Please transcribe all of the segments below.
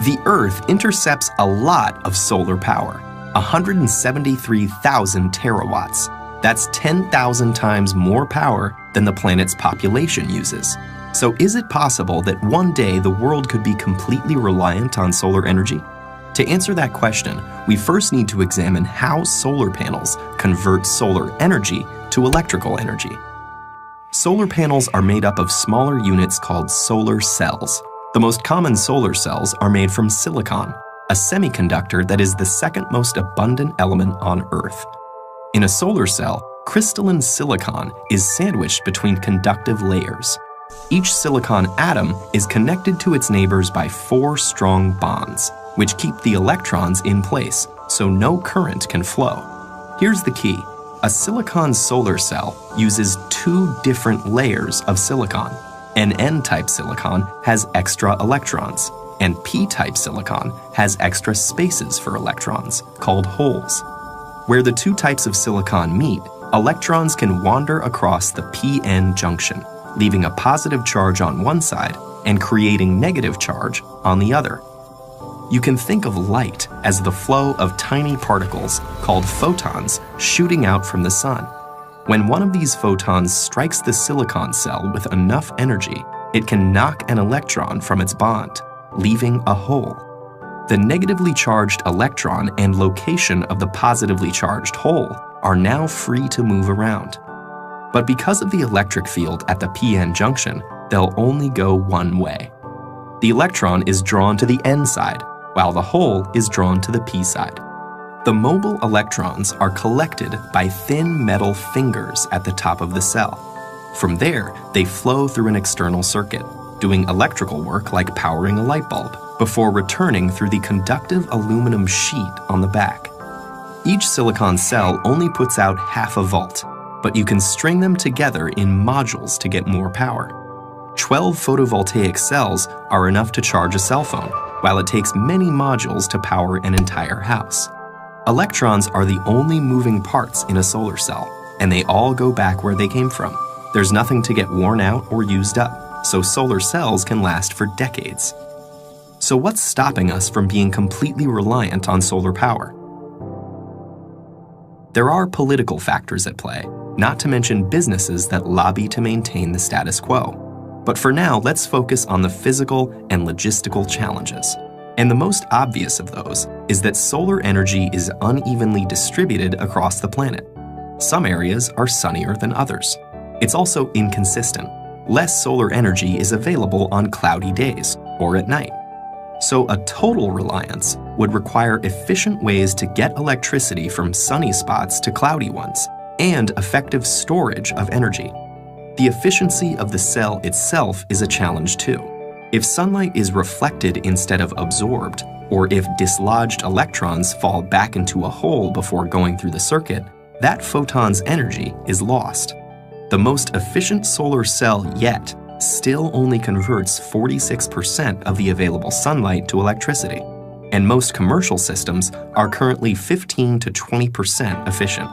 The Earth intercepts a lot of solar power, 173,000 terawatts. That's 10,000 times more power than the planet's population uses. So is it possible that one day the world could be completely reliant on solar energy? To answer that question, we first need to examine how solar panels convert solar energy to electrical energy. Solar panels are made up of smaller units called solar cells. The most common solar cells are made from silicon, a semiconductor that is the second most abundant element on Earth. In a solar cell, crystalline silicon is sandwiched between conductive layers. Each silicon atom is connected to its neighbors by 4 strong bonds, which keep the electrons in place so no current can flow. Here's the key. A silicon solar cell uses 2 different layers of silicon. An N-type silicon has extra electrons, and P-type silicon has extra spaces for electrons, called holes. Where the 2 types of silicon meet, electrons can wander across the p-n junction, leaving a positive charge on one side and creating negative charge on the other. You can think of light as the flow of tiny particles called photons shooting out from the sun. When one of these photons strikes the silicon cell with enough energy, it can knock an electron from its bond, leaving a hole. The negatively charged electron and location of the positively charged hole are now free to move around. But because of the electric field at the p-n junction, they'll only go one way. The electron is drawn to the n side, while the hole is drawn to the p side. The mobile electrons are collected by thin metal fingers at the top of the cell. From there, they flow through an external circuit, doing electrical work like powering a light bulb, before returning through the conductive aluminum sheet on the back. Each silicon cell only puts out half a volt, but you can string them together in modules to get more power. 12 photovoltaic cells are enough to charge a cell phone, while it takes many modules to power an entire house. Electrons are the only moving parts in a solar cell, and they all go back where they came from. There's nothing to get worn out or used up, so solar cells can last for decades. So what's stopping us from being completely reliant on solar power? There are political factors at play, not to mention businesses that lobby to maintain the status quo. But for now, let's focus on the physical and logistical challenges. And the most obvious of those is that solar energy is unevenly distributed across the planet. Some areas are sunnier than others. It's also inconsistent. Less solar energy is available on cloudy days or at night. So a total reliance would require efficient ways to get electricity from sunny spots to cloudy ones, and effective storage of energy. The efficiency of the cell itself is a challenge too. If sunlight is reflected instead of absorbed, or if dislodged electrons fall back into a hole before going through the circuit, that photon's energy is lost. The most efficient solar cell yet still only converts 46% of the available sunlight to electricity, and most commercial systems are currently 15 to 20% efficient.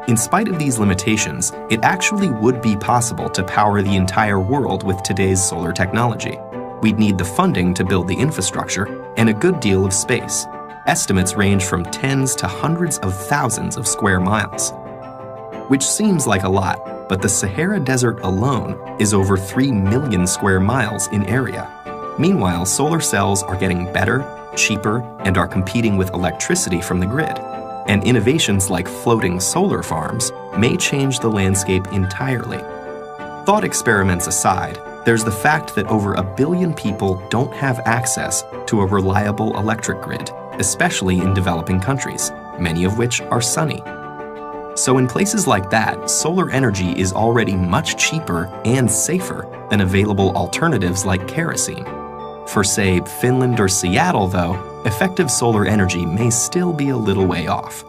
In spite of these limitations, it actually would be possible to power the entire world with today's solar technology. We'd need the funding to build the infrastructure and a good deal of space. Estimates range from tens to hundreds of thousands of square miles. Which seems like a lot, but the Sahara Desert alone is over 3 million square miles in area. Meanwhile, solar cells are getting better, cheaper, and are competing with electricity from the grid. And innovations like floating solar farms may change the landscape entirely. Thought experiments aside, there's the fact that over 1 billion people don't have access to a reliable electric grid, especially in developing countries, many of which are sunny. So in places like that, solar energy is already much cheaper and safer than available alternatives like kerosene. For, say, Finland or Seattle, though, effective solar energy may still be a little way off.